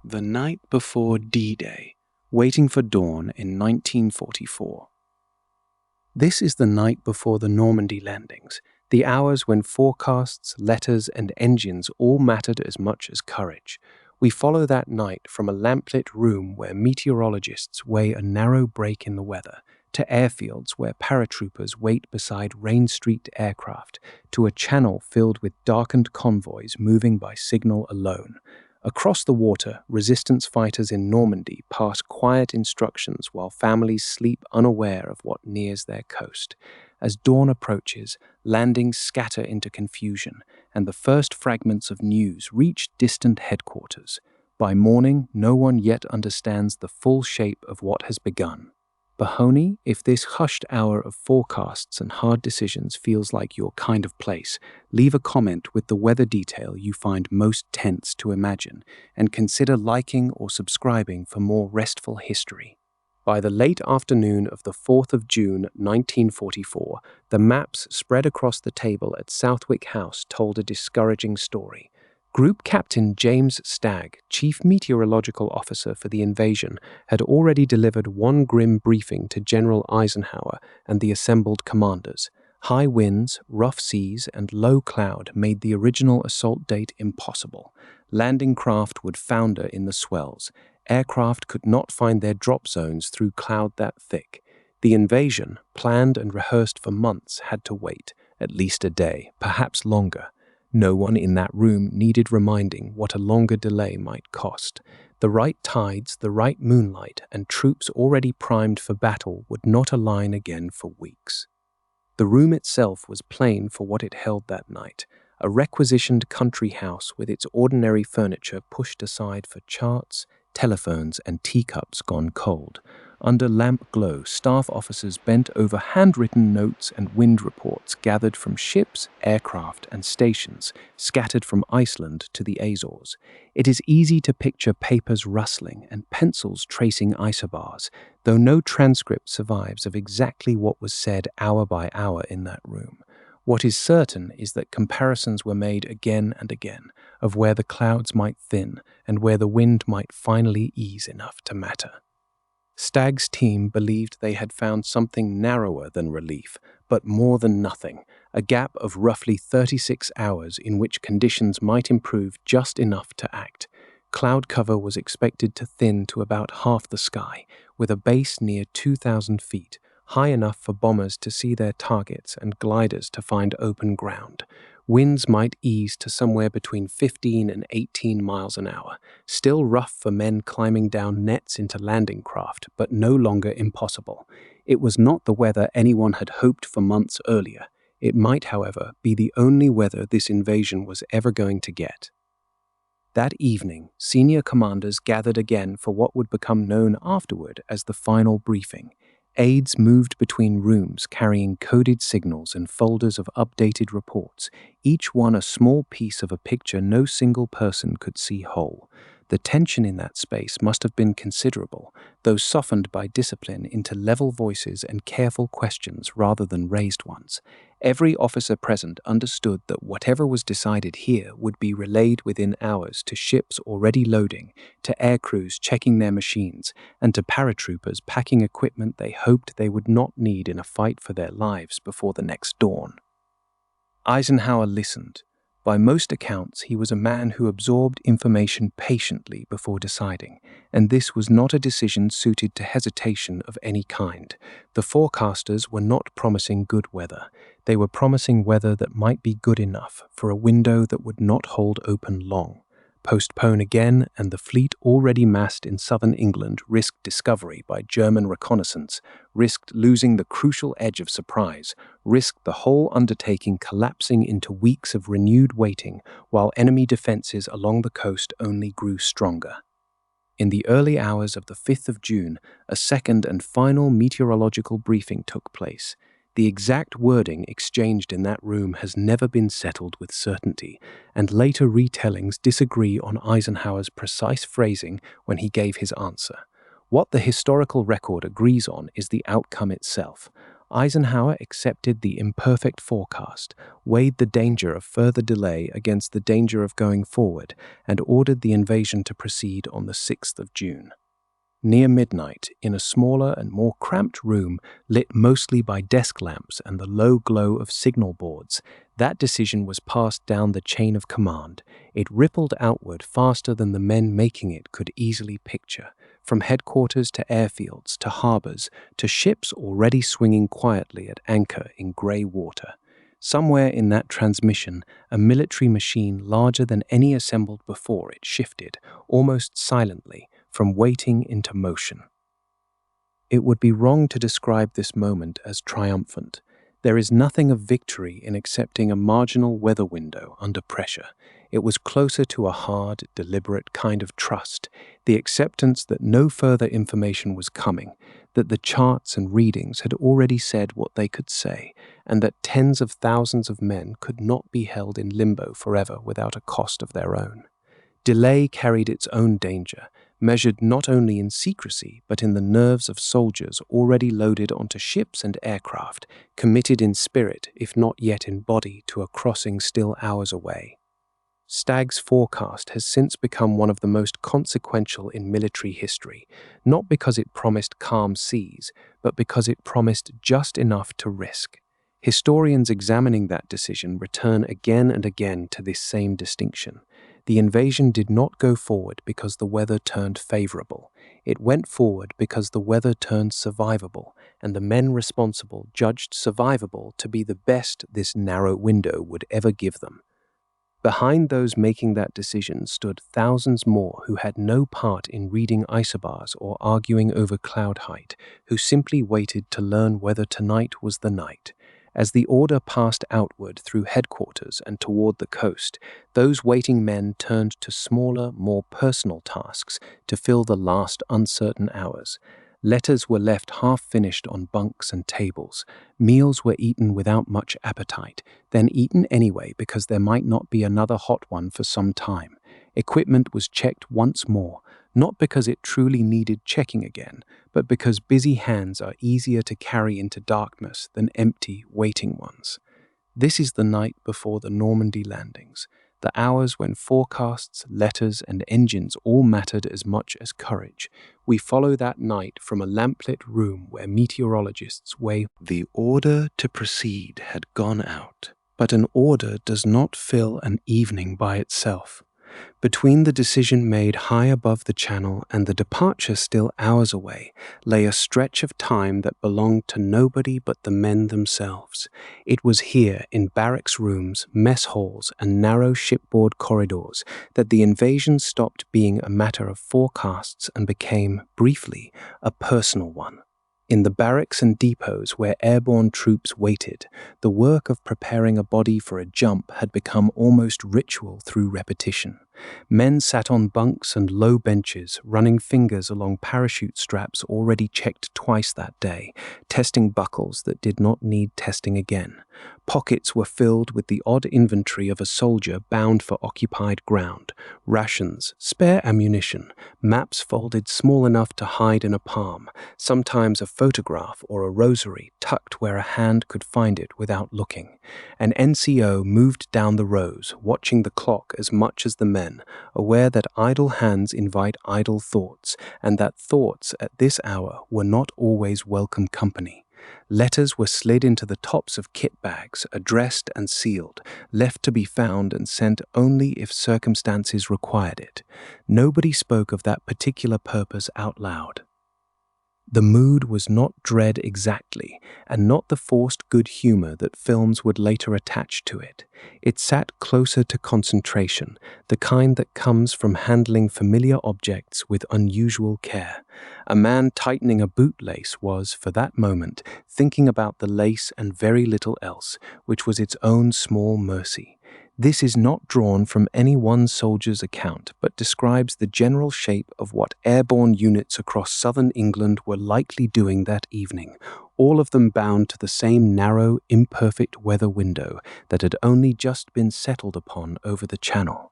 The night before D-Day, waiting for dawn in 1944. This is the night before the Normandy landings, the hours when forecasts, letters, and engines all mattered as much as courage. We follow that night from a lamplit room where meteorologists weigh a narrow break in the weather, to airfields where paratroopers wait beside rain-streaked aircraft, to a channel filled with darkened convoys moving by signal alone. Across the water, resistance fighters in Normandy pass quiet instructions while families sleep unaware of what nears their coast. As dawn approaches, landings scatter into confusion, and the first fragments of news reach distant headquarters. By morning, no one yet understands the full shape of what has begun. Bahoni, if this hushed hour of forecasts and hard decisions feels like your kind of place, leave a comment with the weather detail you find most tense to imagine, and consider liking or subscribing for more restful history. By the late afternoon of the 4th of June, 1944, the maps spread across the table at Southwick House told a discouraging story. Group Captain James Stagg, Chief Meteorological Officer for the invasion, had already delivered one grim briefing to General Eisenhower and the assembled commanders. High winds, rough seas, and low cloud made the original assault date impossible. Landing craft would founder in the swells. Aircraft could not find their drop zones through cloud that thick. The invasion, planned and rehearsed for months, had to wait, at least a day, perhaps longer. No one in that room needed reminding what a longer delay might cost. The right tides, the right moonlight, and troops already primed for battle would not align again for weeks. The room itself was plain for what it held that night, a requisitioned country house with its ordinary furniture pushed aside for charts, telephones, and teacups gone cold. Under lamp glow, staff officers bent over handwritten notes and wind reports gathered from ships, aircraft, and stations, scattered from Iceland to the Azores. It is easy to picture papers rustling and pencils tracing isobars, though no transcript survives of exactly what was said hour by hour in that room. What is certain is that comparisons were made again and again of where the clouds might thin and where the wind might finally ease enough to matter. Stagg's team believed they had found something narrower than relief, but more than nothing, a gap of roughly 36 hours in which conditions might improve just enough to act. Cloud cover was expected to thin to about half the sky, with a base near 2,000 feet, high enough for bombers to see their targets and gliders to find open ground. Winds might ease to somewhere between 15 and 18 miles an hour, still rough for men climbing down nets into landing craft, but no longer impossible. It was not the weather anyone had hoped for months earlier. It might, however, be the only weather this invasion was ever going to get. That evening, senior commanders gathered again for what would become known afterward as the final briefing. Aides moved between rooms carrying coded signals and folders of updated reports, each one a small piece of a picture no single person could see whole. The tension in that space must have been considerable, though softened by discipline into level voices and careful questions rather than raised ones. Every officer present understood that whatever was decided here would be relayed within hours to ships already loading, to aircrews checking their machines, and to paratroopers packing equipment they hoped they would not need in a fight for their lives before the next dawn. Eisenhower listened. By most accounts, he was a man who absorbed information patiently before deciding, and this was not a decision suited to hesitation of any kind. The forecasters were not promising good weather. They were promising weather that might be good enough for a window that would not hold open long. Postpone again, and the fleet already massed in southern England risked discovery by German reconnaissance, risked losing the crucial edge of surprise, risked the whole undertaking collapsing into weeks of renewed waiting while enemy defenses along the coast only grew stronger. In the early hours of the 5th of June, a second and final meteorological briefing took place. The exact wording exchanged in that room has never been settled with certainty, and later retellings disagree on Eisenhower's precise phrasing when he gave his answer. What the historical record agrees on is the outcome itself. Eisenhower accepted the imperfect forecast, weighed the danger of further delay against the danger of going forward, and ordered the invasion to proceed on the 6th of June. Near midnight, in a smaller and more cramped room lit mostly by desk lamps and the low glow of signal boards, that decision was passed down the chain of command. It rippled outward faster than the men making it could easily picture, from headquarters to airfields to harbors to ships already swinging quietly at anchor in gray water. Somewhere in that transmission, a military machine larger than any assembled before it shifted, almost silently, from waiting into motion. It would be wrong to describe this moment as triumphant. There is nothing of victory in accepting a marginal weather window under pressure. It was closer to a hard, deliberate kind of trust, the acceptance that no further information was coming, that the charts and readings had already said what they could say, and that tens of thousands of men could not be held in limbo forever without a cost of their own. Delay carried its own danger, measured not only in secrecy but in the nerves of soldiers already loaded onto ships and aircraft, committed in spirit if not yet in body to a crossing still hours away. Stagg's forecast has since become one of the most consequential in military history, not because it promised calm seas, but because it promised just enough to risk. Historians examining that decision return again and again to this same distinction. The invasion did not go forward because the weather turned favorable. It went forward because the weather turned survivable, and the men responsible judged survivable to be the best this narrow window would ever give them. Behind those making that decision stood thousands more who had no part in reading isobars or arguing over cloud height, who simply waited to learn whether tonight was the night. As the order passed outward through headquarters and toward the coast, those waiting men turned to smaller, more personal tasks to fill the last uncertain hours. Letters were left half-finished on bunks and tables. Meals were eaten without much appetite, then eaten anyway because there might not be another hot one for some time. Equipment was checked once more, not because it truly needed checking again, but because busy hands are easier to carry into darkness than empty, waiting ones. This is the night before the Normandy landings, the hours when forecasts, letters, and engines all mattered as much as courage. We follow that night from a lamplit room where meteorologists weigh. The order to proceed had gone out, but an order does not fill an evening by itself. Between the decision made high above the channel and the departure still hours away lay a stretch of time that belonged to nobody but the men themselves. It was here, in barracks rooms, mess halls, and narrow shipboard corridors, that the invasion stopped being a matter of forecasts and became, briefly, a personal one. In the barracks and depots where airborne troops waited, the work of preparing a body for a jump had become almost ritual through repetition. Men sat on bunks and low benches, running fingers along parachute straps already checked twice that day, testing buckles that did not need testing again. Pockets were filled with the odd inventory of a soldier bound for occupied ground, rations, spare ammunition, maps folded small enough to hide in a palm, sometimes a photograph or a rosary tucked where a hand could find it without looking. An NCO moved down the rows, watching the clock as much as the men, aware that idle hands invite idle thoughts, and that thoughts at this hour were not always welcome company. Letters were slid into the tops of kit bags, addressed and sealed, left to be found and sent only if circumstances required it. Nobody spoke of that particular purpose out loud. The mood was not dread exactly, and not the forced good humor that films would later attach to it. It sat closer to concentration, the kind that comes from handling familiar objects with unusual care. A man tightening a bootlace was, for that moment, thinking about the lace and very little else, which was its own small mercy. This is not drawn from any one soldier's account, but describes the general shape of what airborne units across southern England were likely doing that evening, all of them bound to the same narrow, imperfect weather window that had only just been settled upon over the channel.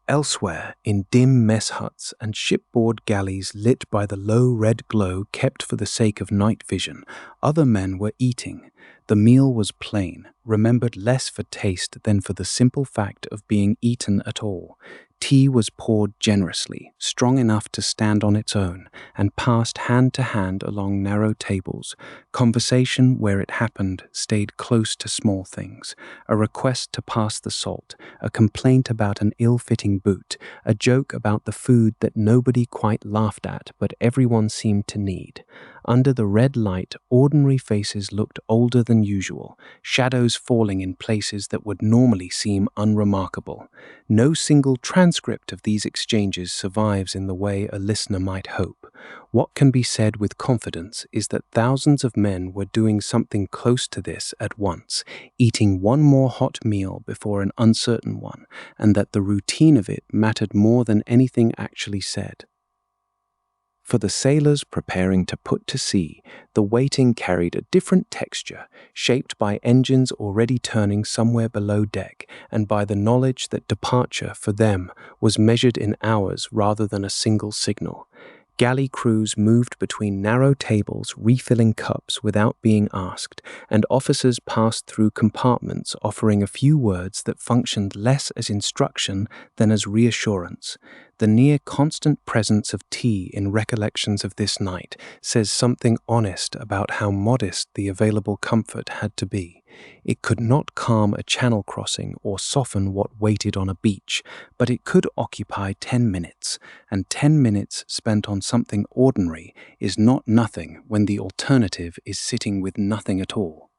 Elsewhere, in dim mess huts and shipboard galleys lit by the low red glow kept for the sake of night vision, other men were eating. The meal was plain, remembered less for taste than for the simple fact of being eaten at all. Tea was poured generously, strong enough to stand on its own, and passed hand to hand along narrow tables. Conversation, where it happened, stayed close to small things. A request to pass the salt, a complaint about an ill-fitting boot, a joke about the food that nobody quite laughed at but everyone seemed to need. Under the red light, ordinary faces looked older than usual, shadows falling in places that would normally seem unremarkable. No single transcript of these exchanges survives in the way a listener might hope. What can be said with confidence is that thousands of men were doing something close to this at once, eating one more hot meal before an uncertain one, and that the routine of it mattered more than anything actually said. For the sailors preparing to put to sea, the waiting carried a different texture, shaped by engines already turning somewhere below deck, and by the knowledge that departure, for them, was measured in hours rather than a single signal. Galley crews moved between narrow tables, refilling cups without being asked, and officers passed through compartments offering a few words that functioned less as instruction than as reassurance. The near constant presence of tea in recollections of this night says something honest about how modest the available comfort had to be. It could not calm a channel crossing or soften what waited on a beach, but it could occupy 10 minutes, and 10 minutes spent on something ordinary is not nothing when the alternative is sitting with nothing at all.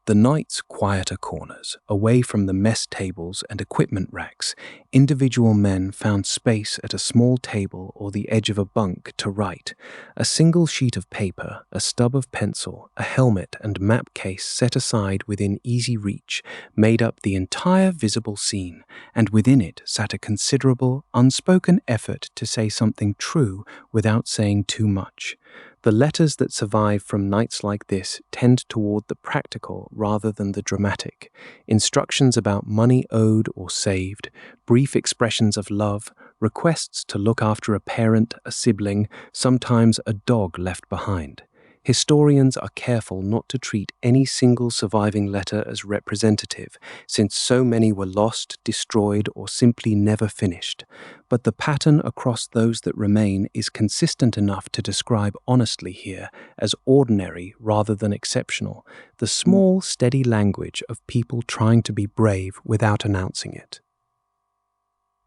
The night's quieter corners, away from the mess tables and equipment racks, individual men found space at a small table or the edge of a bunk to write. A single sheet of paper, a stub of pencil, a helmet and map case set aside within easy reach made up the entire visible scene, and within it sat a considerable, unspoken effort to say something true without saying too much. The letters that survive from nights like this tend toward the practical rather than the dramatic. Instructions about money owed or saved, brief expressions of love, requests to look after a parent, a sibling, sometimes a dog left behind. Historians are careful not to treat any single surviving letter as representative, since so many were lost, destroyed, or simply never finished. But the pattern across those that remain is consistent enough to describe honestly here as ordinary rather than exceptional, the small, steady language of people trying to be brave without announcing it.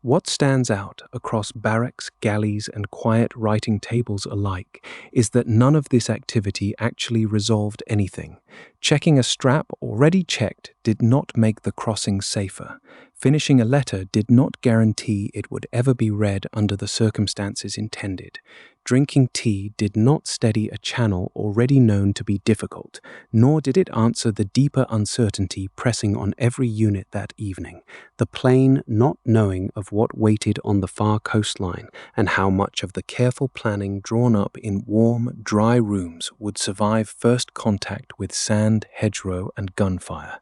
What stands out across barracks, galleys, and quiet writing tables alike is that none of this activity actually resolved anything. Checking a strap already checked did not make the crossing safer. Finishing a letter did not guarantee it would ever be read under the circumstances intended. Drinking tea did not steady a channel already known to be difficult, nor did it answer the deeper uncertainty pressing on every unit that evening, the plain not knowing of what waited on the far coastline and how much of the careful planning drawn up in warm, dry rooms would survive first contact with sand, hedgerow, and gunfire.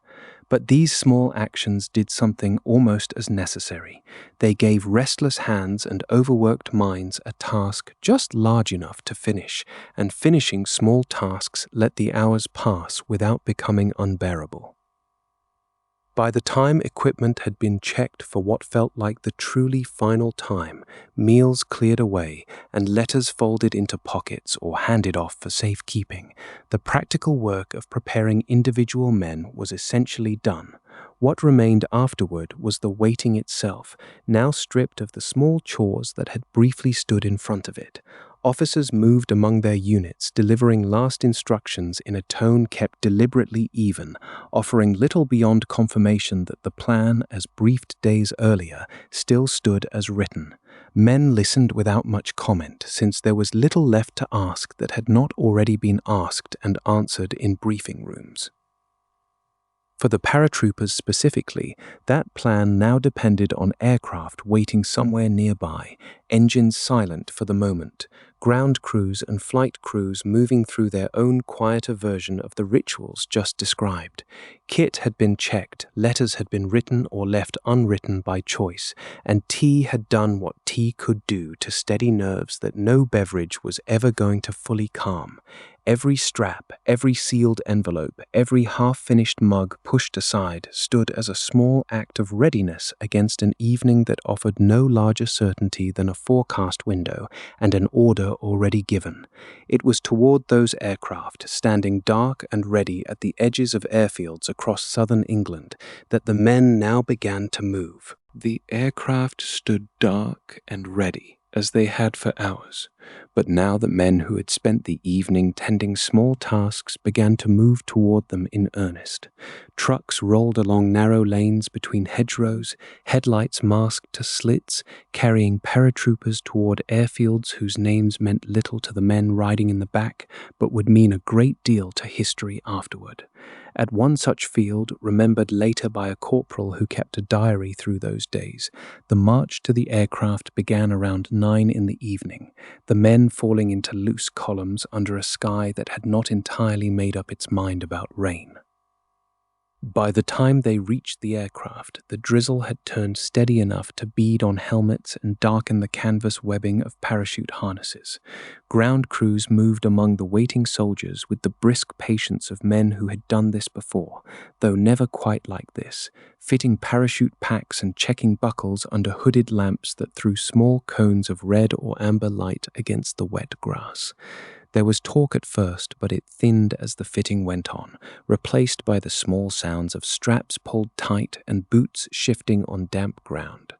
But these small actions did something almost as necessary. They gave restless hands and overworked minds a task just large enough to finish, and finishing small tasks let the hours pass without becoming unbearable. By the time equipment had been checked for what felt like the truly final time, meals cleared away, and letters folded into pockets or handed off for safekeeping, the practical work of preparing individual men was essentially done. What remained afterward was the waiting itself, now stripped of the small chores that had briefly stood in front of it. Officers moved among their units, delivering last instructions in a tone kept deliberately even, offering little beyond confirmation that the plan, as briefed days earlier, still stood as written. Men listened without much comment, since there was little left to ask that had not already been asked and answered in briefing rooms. For the paratroopers specifically, that plan now depended on aircraft waiting somewhere nearby, engines silent for the moment, ground crews and flight crews moving through their own quieter version of the rituals just described. Kit had been checked, letters had been written or left unwritten by choice, and tea had done what tea could do to steady nerves that no beverage was ever going to fully calm. Every strap, every sealed envelope, every half-finished mug pushed aside stood as a small act of readiness against an evening that offered no larger certainty than a forecast window and an order already given. It was toward those aircraft, standing dark and ready at the edges of airfields across southern England, that the men now began to move. The aircraft stood dark and ready, as they had for hours. But now the men who had spent the evening tending small tasks began to move toward them in earnest. Trucks rolled along narrow lanes between hedgerows, headlights masked to slits, carrying paratroopers toward airfields whose names meant little to the men riding in the back, but would mean a great deal to history afterward. At one such field, remembered later by a corporal who kept a diary through those days, the march to the aircraft began around 9 in the evening, the men falling into loose columns under a sky that had not entirely made up its mind about rain. By the time they reached the aircraft, the drizzle had turned steady enough to bead on helmets and darken the canvas webbing of parachute harnesses. Ground crews moved among the waiting soldiers with the brisk patience of men who had done this before, though never quite like this, fitting parachute packs and checking buckles under hooded lamps that threw small cones of red or amber light against the wet grass. There was talk at first, but it thinned as the fitting went on, replaced by the small sounds of straps pulled tight and boots shifting on damp ground.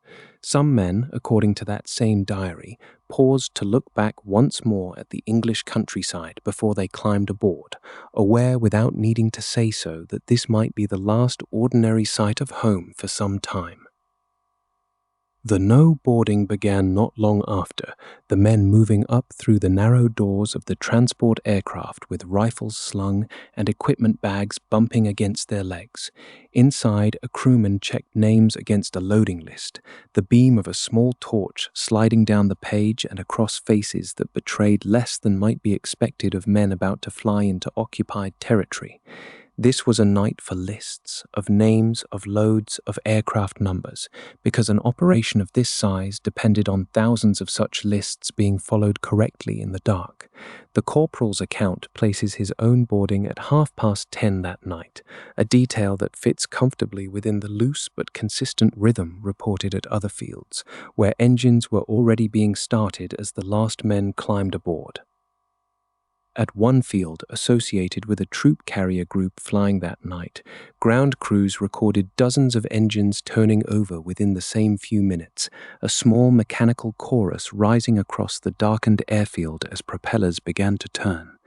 Some men, according to that same diary, paused to look back once more at the English countryside before they climbed aboard, aware without needing to say so that this might be the last ordinary sight of home for some time. The no boarding began not long after, the men moving up through the narrow doors of the transport aircraft with rifles slung and equipment bags bumping against their legs. Inside, a crewman checked names against a loading list, the beam of a small torch sliding down the page and across faces that betrayed less than might be expected of men about to fly into occupied territory. This was a night for lists, of names, of loads, of aircraft numbers, because an operation of this size depended on thousands of such lists being followed correctly in the dark. The corporal's account places his own boarding at 10:30 that night, a detail that fits comfortably within the loose but consistent rhythm reported at other fields, where engines were already being started as the last men climbed aboard. At one field associated with a troop carrier group flying that night, ground crews recorded dozens of engines turning over within the same few minutes, a small mechanical chorus rising across the darkened airfield as propellers began to turn.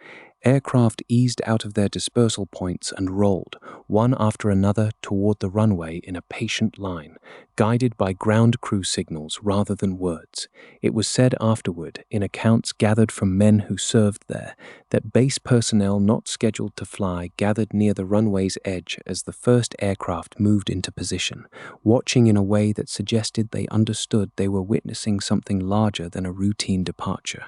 Aircraft eased out of their dispersal points and rolled, one after another, toward the runway in a patient line, guided by ground crew signals rather than words. It was said afterward, in accounts gathered from men who served there, that base personnel not scheduled to fly gathered near the runway's edge as the first aircraft moved into position, watching in a way that suggested they understood they were witnessing something larger than a routine departure.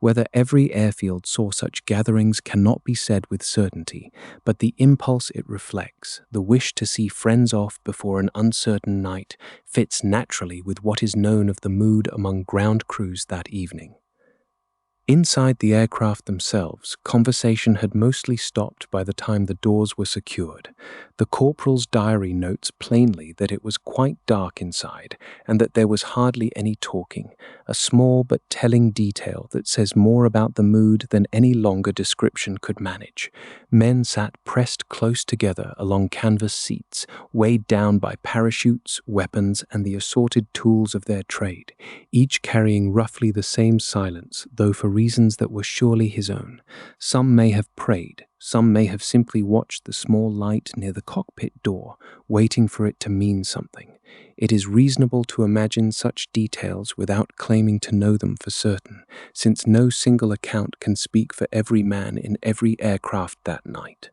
Whether every airfield saw such gatherings cannot be said with certainty, but the impulse it reflects, the wish to see friends off before an uncertain night, fits naturally with what is known of the mood among ground crews that evening. Inside the aircraft themselves, conversation had mostly stopped by the time the doors were secured. The corporal's diary notes plainly that it was quite dark inside and that there was hardly any talking, a small but telling detail that says more about the mood than any longer description could manage. Men sat pressed close together along canvas seats, weighed down by parachutes, weapons, and the assorted tools of their trade, each carrying roughly the same silence, though for reasons that were surely his own. Some may have prayed, some may have simply watched the small light near the cockpit door, waiting for it to mean something. It is reasonable to imagine such details without claiming to know them for certain, since no single account can speak for every man in every aircraft that night.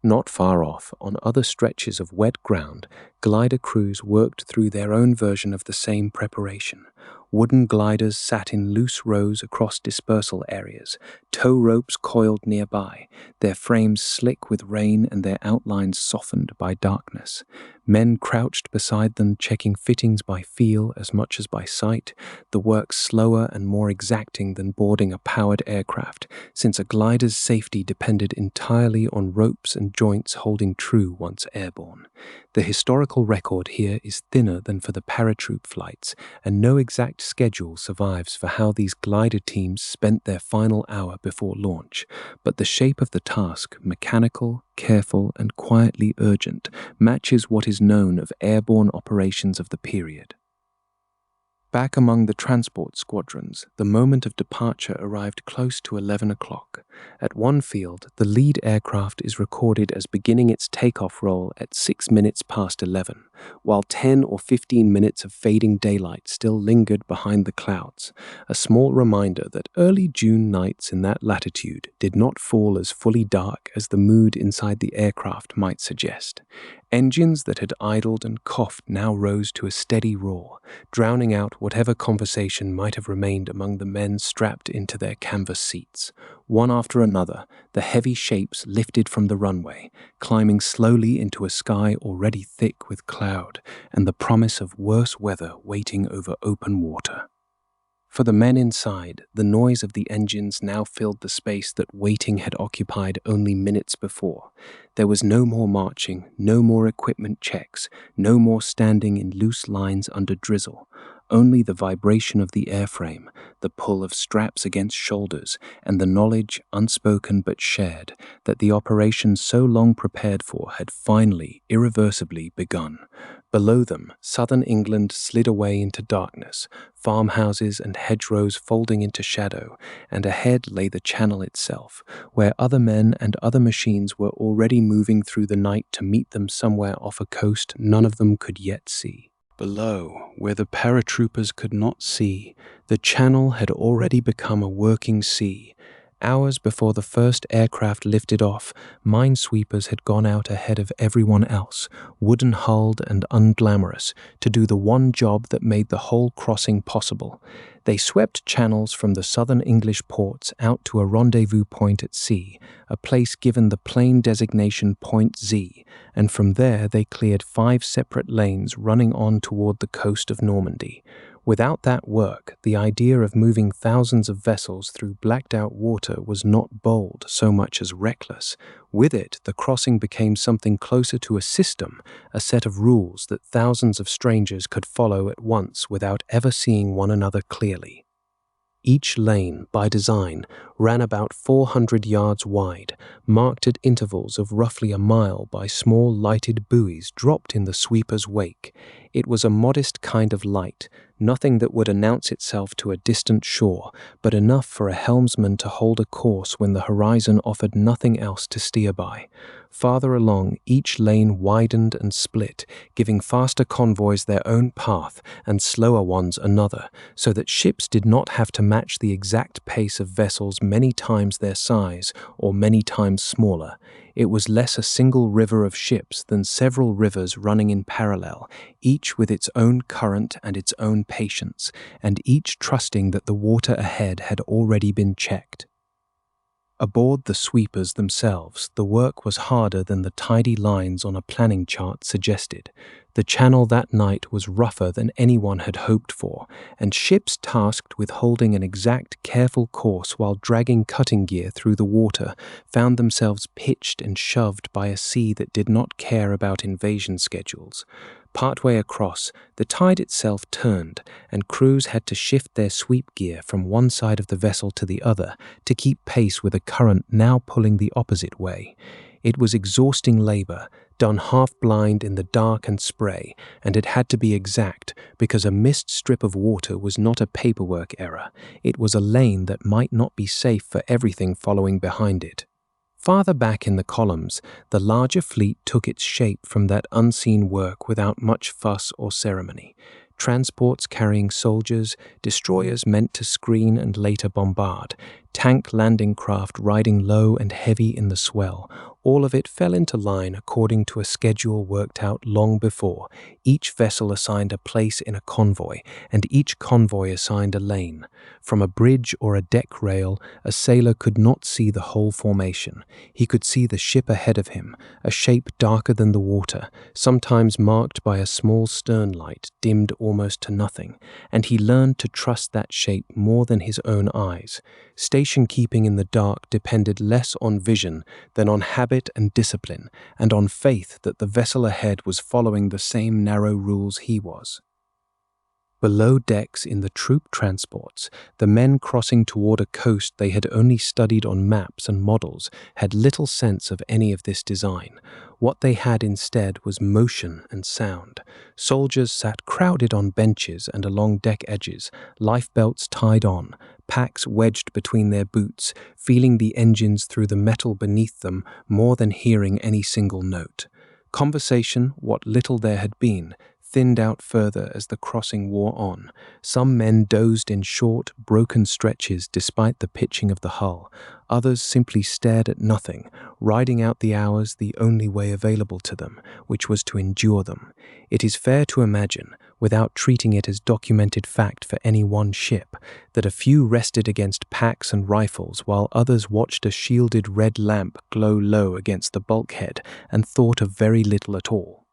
Not far off, on other stretches of wet ground, glider crews worked through their own version of the same preparation. Wooden gliders sat in loose rows across dispersal areas, tow ropes coiled nearby, their frames slick with rain and their outlines softened by darkness. Men crouched beside them, checking fittings by feel as much as by sight, the work slower and more exacting than boarding a powered aircraft, since a glider's safety depended entirely on ropes and joints holding true once airborne. The historical record here is thinner than for the paratroop flights, and no exact schedule survives for how these glider teams spent their final hour before launch, but the shape of the task, mechanical, careful, and quietly urgent, matches what is known of airborne operations of the period. Back among the transport squadrons, the moment of departure arrived close to 11 o'clock. At one field, the lead aircraft is recorded as beginning its takeoff roll at 6 minutes past 11, while 10 or 15 minutes of fading daylight still lingered behind the clouds, a small reminder that early June nights in that latitude did not fall as fully dark as the mood inside the aircraft might suggest. Engines that had idled and coughed now rose to a steady roar, drowning out whatever conversation might have remained among the men strapped into their canvas seats. One after another, the heavy shapes lifted from the runway, climbing slowly into a sky already thick with cloud and the promise of worse weather waiting over open water. For the men inside, the noise of the engines now filled the space that waiting had occupied only minutes before. There was no more marching, no more equipment checks, no more standing in loose lines under drizzle. Only the vibration of the airframe, the pull of straps against shoulders, and the knowledge, unspoken but shared, that the operation so long prepared for had finally, irreversibly begun. Below them, southern England slid away into darkness, farmhouses and hedgerows folding into shadow, and ahead lay the Channel itself, where other men and other machines were already moving through the night to meet them somewhere off a coast none of them could yet see. Below, where the paratroopers could not see, the Channel had already become a working sea. Hours before the first aircraft lifted off, minesweepers had gone out ahead of everyone else, wooden-hulled and unglamorous, to do the one job that made the whole crossing possible. They swept channels from the southern English ports out to a rendezvous point at sea, a place given the plain designation Point Z, and from there they cleared 5 separate lanes running on toward the coast of Normandy. Without that work, the idea of moving thousands of vessels through blacked-out water was not bold so much as reckless. With it, the crossing became something closer to a system, a set of rules that thousands of strangers could follow at once without ever seeing one another clearly. Each lane, by design, ran about 400 yards wide, marked at intervals of roughly a mile by small lighted buoys dropped in the sweeper's wake. It was a modest kind of light, nothing that would announce itself to a distant shore, but enough for a helmsman to hold a course when the horizon offered nothing else to steer by. Farther along, each lane widened and split, giving faster convoys their own path and slower ones another, so that ships did not have to match the exact pace of vessels many times their size or many times smaller. It was less a single river of ships than several rivers running in parallel, each with its own current and its own patience, and each trusting that the water ahead had already been checked. Aboard the sweepers themselves, the work was harder than the tidy lines on a planning chart suggested. The channel that night was rougher than anyone had hoped for, and ships tasked with holding an exact, careful course while dragging cutting gear through the water found themselves pitched and shoved by a sea that did not care about invasion schedules. Partway across, the tide itself turned, and crews had to shift their sweep gear from one side of the vessel to the other to keep pace with a current now pulling the opposite way. It was exhausting labor, done half-blind in the dark and spray, and it had to be exact because a missed strip of water was not a paperwork error. It was a lane that might not be safe for everything following behind it. Farther back in the columns, the larger fleet took its shape from that unseen work without much fuss or ceremony. Transports carrying soldiers, destroyers meant to screen and later bombard, tank landing craft riding low and heavy in the swell, All of it fell into line according to a schedule worked out long before. Each vessel assigned a place in a convoy, and each convoy assigned a lane. From a bridge or a deck rail, a sailor could not see the whole formation. He could see the ship ahead of him, a shape darker than the water, sometimes marked by a small stern light dimmed almost to nothing, and he learned to trust that shape more than his own eyes. Station keeping in the dark depended less on vision than on habit and discipline, and on faith that the vessel ahead was following the same narrow rules he was. Below decks in the troop transports, the men crossing toward a coast they had only studied on maps and models had little sense of any of this design. What they had instead was motion and sound. Soldiers sat crowded on benches and along deck edges, lifebelts tied on, packs wedged between their boots, feeling the engines through the metal beneath them more than hearing any single note. Conversation, what little there had been, thinned out further as the crossing wore on. Some men dozed in short, broken stretches despite the pitching of the hull. Others simply stared at nothing, riding out the hours the only way available to them, which was to endure them. It is fair to imagine, without treating it as documented fact for any one ship, that a few rested against packs and rifles while others watched a shielded red lamp glow low against the bulkhead and thought of very little at all.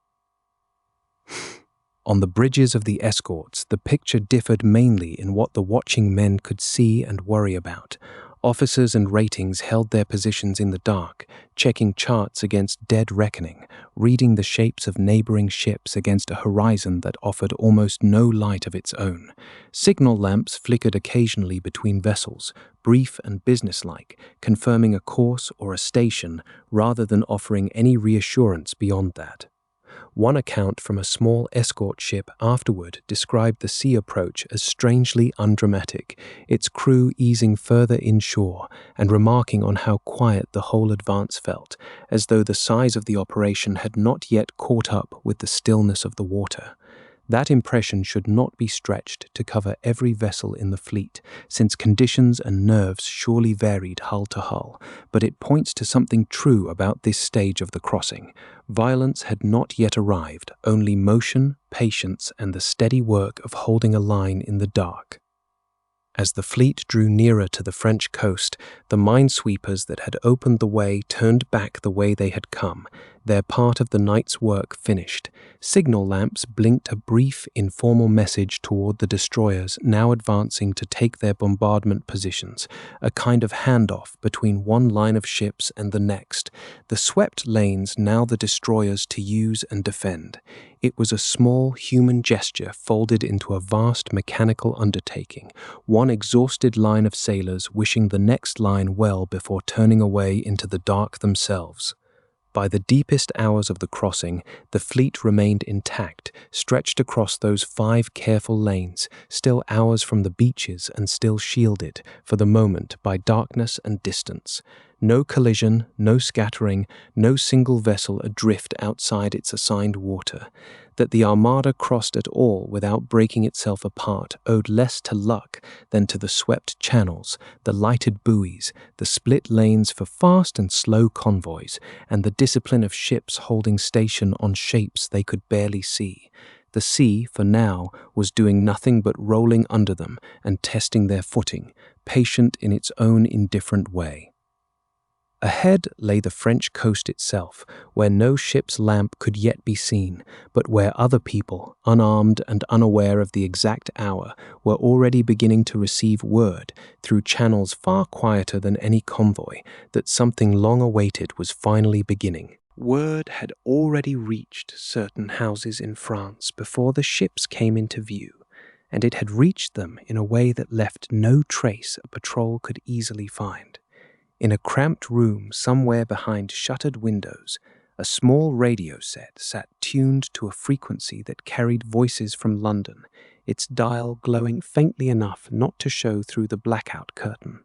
On the bridges of the escorts, the picture differed mainly in what the watching men could see and worry about. Officers and ratings held their positions in the dark, checking charts against dead reckoning, reading the shapes of neighboring ships against a horizon that offered almost no light of its own. Signal lamps flickered occasionally between vessels, brief and businesslike, confirming a course or a station rather than offering any reassurance beyond that. One account from a small escort ship afterward described the sea approach as strangely undramatic, its crew easing further inshore and remarking on how quiet the whole advance felt, as though the size of the operation had not yet caught up with the stillness of the water. That impression should not be stretched to cover every vessel in the fleet, since conditions and nerves surely varied hull to hull, but it points to something true about this stage of the crossing. Violence had not yet arrived, only motion, patience, and the steady work of holding a line in the dark. As the fleet drew nearer to the French coast, the minesweepers that had opened the way turned back the way they had come, their part of the night's work finished. Signal lamps blinked a brief, informal message toward the destroyers now advancing to take their bombardment positions, a kind of handoff between one line of ships and the next, the swept lanes now the destroyers to use and defend. It was a small human gesture folded into a vast mechanical undertaking, one exhausted line of sailors wishing the next line well before turning away into the dark themselves. By the deepest hours of the crossing, the fleet remained intact, stretched across those 5 careful lanes, still hours from the beaches and still shielded, for the moment, by darkness and distance. No collision, no scattering, no single vessel adrift outside its assigned water. That the Armada crossed at all without breaking itself apart owed less to luck than to the swept channels, the lighted buoys, the split lanes for fast and slow convoys, and the discipline of ships holding station on shapes they could barely see. The sea, for now, was doing nothing but rolling under them and testing their footing, patient in its own indifferent way. Ahead lay the French coast itself, where no ship's lamp could yet be seen, but where other people, unarmed and unaware of the exact hour, were already beginning to receive word, through channels far quieter than any convoy, that something long awaited was finally beginning. Word had already reached certain houses in France before the ships came into view, and it had reached them in a way that left no trace a patrol could easily find. In a cramped room somewhere behind shuttered windows, a small radio set sat tuned to a frequency that carried voices from London, its dial glowing faintly enough not to show through the blackout curtain.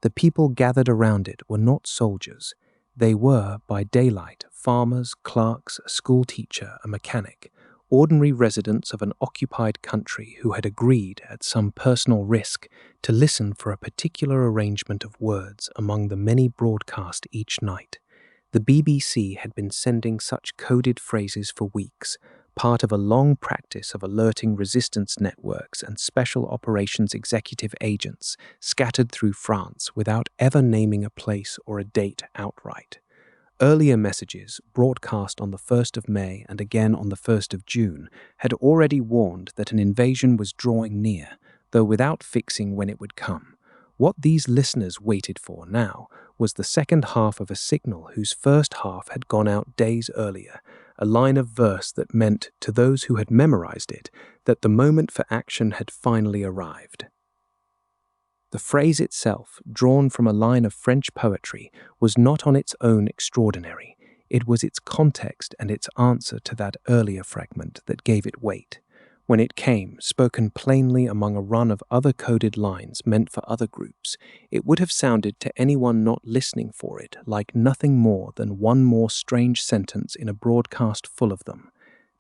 The people gathered around it were not soldiers. They were, by daylight, farmers, clerks, a schoolteacher, a mechanic, ordinary residents of an occupied country who had agreed, at some personal risk, to listen for a particular arrangement of words among the many broadcast each night. The BBC had been sending such coded phrases for weeks, part of a long practice of alerting resistance networks and special operations executive agents scattered through France without ever naming a place or a date outright. Earlier messages, broadcast on the 1st of May and again on the 1st of June, had already warned that an invasion was drawing near, though without fixing when it would come. What these listeners waited for now was the second half of a signal whose first half had gone out days earlier, a line of verse that meant, to those who had memorized it, that the moment for action had finally arrived. The phrase itself, drawn from a line of French poetry, was not on its own extraordinary. It was its context and its answer to that earlier fragment that gave it weight. When it came, spoken plainly among a run of other coded lines meant for other groups, it would have sounded to anyone not listening for it like nothing more than one more strange sentence in a broadcast full of them.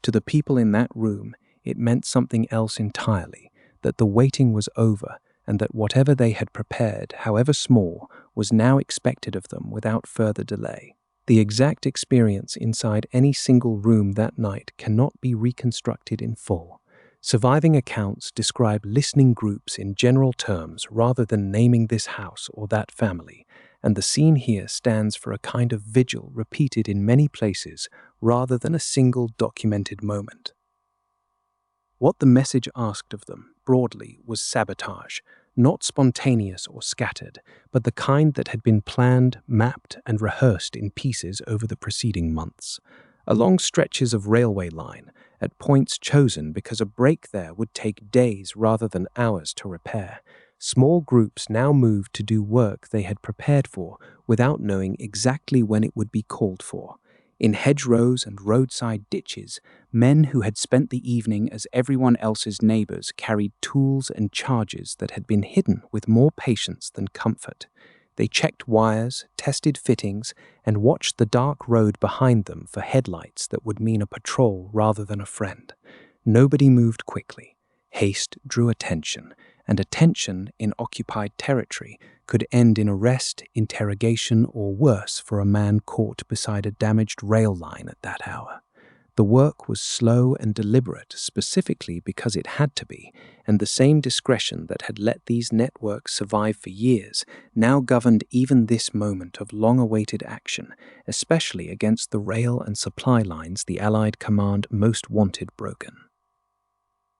To the people in that room, it meant something else entirely, that the waiting was over, and that whatever they had prepared, however small, was now expected of them without further delay. The exact experience inside any single room that night cannot be reconstructed in full. Surviving accounts describe listening groups in general terms rather than naming this house or that family, and the scene here stands for a kind of vigil repeated in many places rather than a single documented moment. What the message asked of them, broadly, was sabotage, not spontaneous or scattered, but the kind that had been planned, mapped, and rehearsed in pieces over the preceding months. Along stretches of railway line, at points chosen because a break there would take days rather than hours to repair, small groups now moved to do work they had prepared for without knowing exactly when it would be called for. In hedgerows and roadside ditches, men who had spent the evening as everyone else's neighbors carried tools and charges that had been hidden with more patience than comfort. They checked wires, tested fittings, and watched the dark road behind them for headlights that would mean a patrol rather than a friend. Nobody moved quickly. Haste drew attention, and attention in occupied territory could end in arrest, interrogation, or worse for a man caught beside a damaged rail line at that hour. The work was slow and deliberate specifically because it had to be, and the same discretion that had let these networks survive for years now governed even this moment of long-awaited action, especially against the rail and supply lines the Allied command most wanted broken.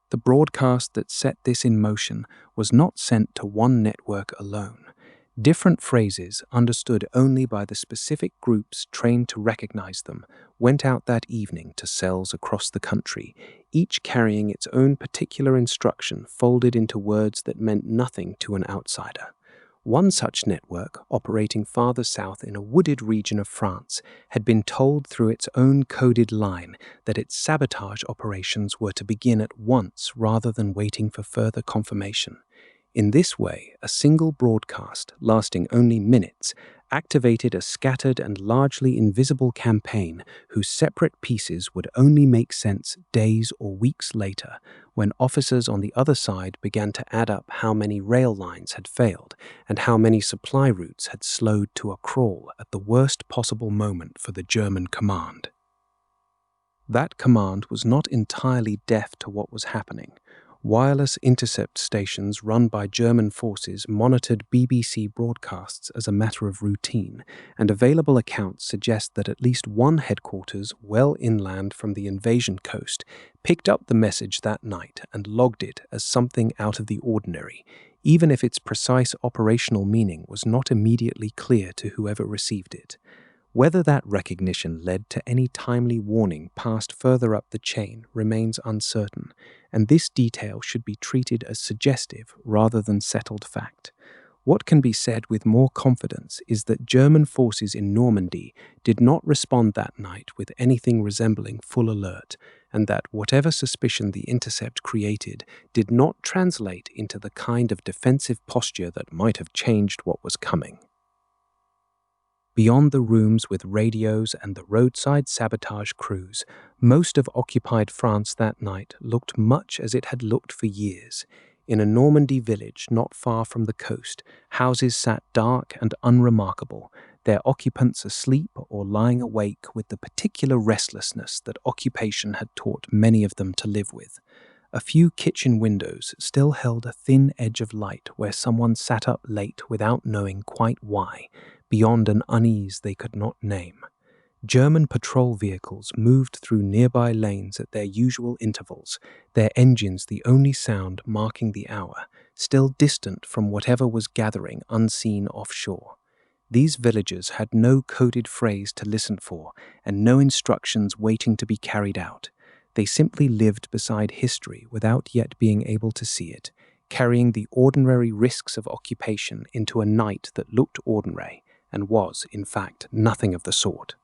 The broadcast that set this in motion was not sent to one network alone. Different phrases, understood only by the specific groups trained to recognize them, went out that evening to cells across the country, each carrying its own particular instruction folded into words that meant nothing to an outsider. One such network, operating farther south in a wooded region of France, had been told through its own coded line that its sabotage operations were to begin at once rather than waiting for further confirmation. In this way, a single broadcast, lasting only minutes, activated a scattered and largely invisible campaign whose separate pieces would only make sense days or weeks later, when officers on the other side began to add up how many rail lines had failed and how many supply routes had slowed to a crawl at the worst possible moment for the German command. That command was not entirely deaf to what was happening. Wireless intercept stations run by German forces monitored BBC broadcasts as a matter of routine, and available accounts suggest that at least one headquarters, well inland from the invasion coast, picked up the message that night and logged it as something out of the ordinary, even if its precise operational meaning was not immediately clear to whoever received it. Whether that recognition led to any timely warning passed further up the chain remains uncertain, and this detail should be treated as suggestive rather than settled fact. What can be said with more confidence is that German forces in Normandy did not respond that night with anything resembling full alert, and that whatever suspicion the intercept created did not translate into the kind of defensive posture that might have changed what was coming. Beyond the rooms with radios and the roadside sabotage crews, most of occupied France that night looked much as it had looked for years. In a Normandy village not far from the coast, houses sat dark and unremarkable, their occupants asleep or lying awake with the particular restlessness that occupation had taught many of them to live with. A few kitchen windows still held a thin edge of light where someone sat up late without knowing quite why, beyond an unease they could not name. German patrol vehicles moved through nearby lanes at their usual intervals, their engines the only sound marking the hour, still distant from whatever was gathering unseen offshore. These villagers had no coded phrase to listen for and no instructions waiting to be carried out. They simply lived beside history without yet being able to see it, carrying the ordinary risks of occupation into a night that looked ordinary and was, in fact, nothing of the sort.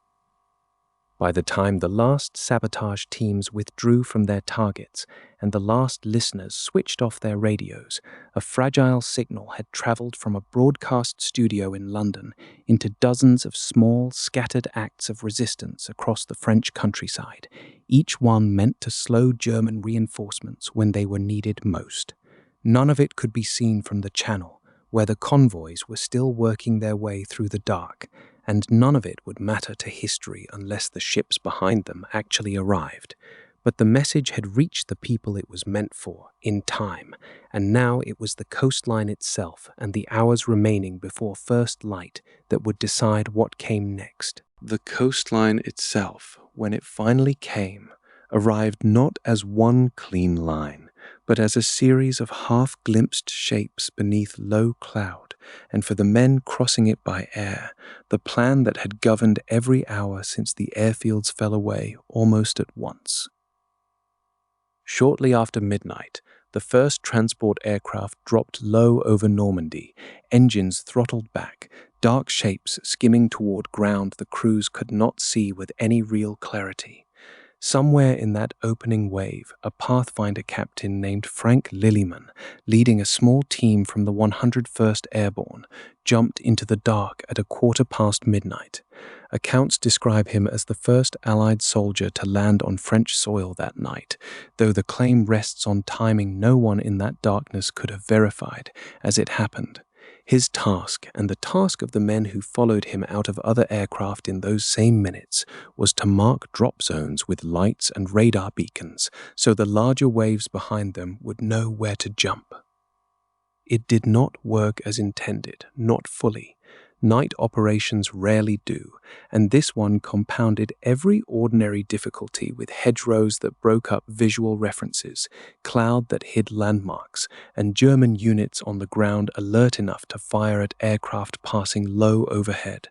By the time the last sabotage teams withdrew from their targets and the last listeners switched off their radios, a fragile signal had traveled from a broadcast studio in London into dozens of small, scattered acts of resistance across the French countryside, each one meant to slow German reinforcements when they were needed most. None of it could be seen from the Channel, where the convoys were still working their way through the dark, and none of it would matter to history unless the ships behind them actually arrived. But the message had reached the people it was meant for, in time, and now it was the coastline itself and the hours remaining before first light that would decide what came next. The coastline itself, when it finally came, arrived not as one clean line, but as a series of half-glimpsed shapes beneath low cloud, and for the men crossing it by air, the plan that had governed every hour since the airfields fell away almost at once. Shortly after midnight, the first transport aircraft dropped low over Normandy, engines throttled back, dark shapes skimming toward ground the crews could not see with any real clarity. Somewhere in that opening wave, a Pathfinder captain named Frank Lillyman, leading a small team from the 101st Airborne, jumped into the dark at midnight. Accounts describe him as the first Allied soldier to land on French soil that night, though the claim rests on timing no one in that darkness could have verified as it happened. His task, and the task of the men who followed him out of other aircraft in those same minutes, was to mark drop zones with lights and radar beacons so the larger waves behind them would know where to jump. It did not work as intended, not fully. Night operations rarely do, and this one compounded every ordinary difficulty with hedgerows that broke up visual references, cloud that hid landmarks, and German units on the ground alert enough to fire at aircraft passing low overhead.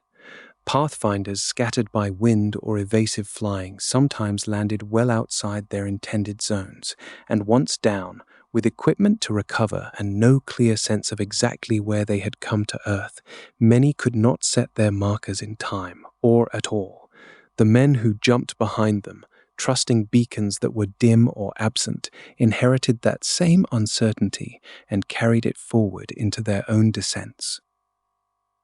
Pathfinders scattered by wind or evasive flying sometimes landed well outside their intended zones, and once down, with equipment to recover and no clear sense of exactly where they had come to Earth, many could not set their markers in time, or at all. The men who jumped behind them, trusting beacons that were dim or absent, inherited that same uncertainty and carried it forward into their own descents.